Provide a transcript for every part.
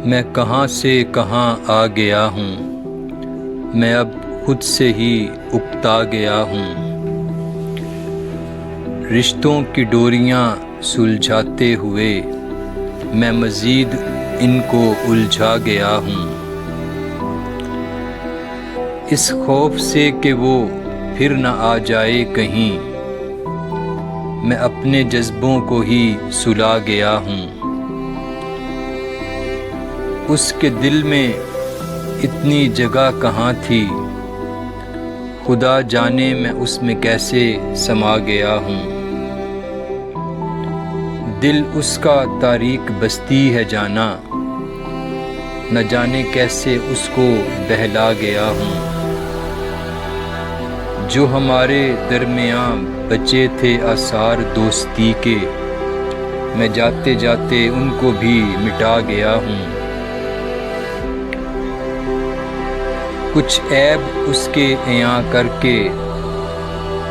میں کہاں سے کہاں آ گیا ہوں، میں اب خود سے ہی اکتا گیا ہوں۔ رشتوں کی ڈوریاں سلجھاتے ہوئے میں مزید ان کو الجھا گیا ہوں، اس خوف سے کہ وہ پھر نہ آ جائے کہیں، میں اپنے جذبوں کو ہی سلا گیا ہوں۔ اس کے دل میں اتنی جگہ کہاں تھی، خدا جانے میں اس میں کیسے سما گیا ہوں۔ دل اس کا تاریک بستی ہے جانا، نہ جانے کیسے اس کو بہلا گیا ہوں۔ جو ہمارے درمیان بچے تھے آثار دوستی کے، میں جاتے جاتے ان کو بھی مٹا گیا ہوں۔ کچھ عیب اس کے عیاں کر کے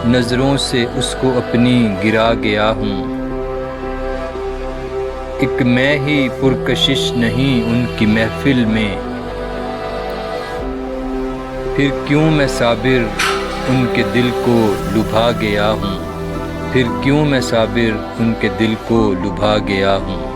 نظروں سے اس کو اپنی گرا گیا ہوں۔ ایک میں ہی پرکشش نہیں ان کی محفل میں، پھر کیوں میں صابر ان کے دل کو لبھا گیا ہوں، پھر کیوں میں صابر ان کے دل کو لبھا گیا ہوں۔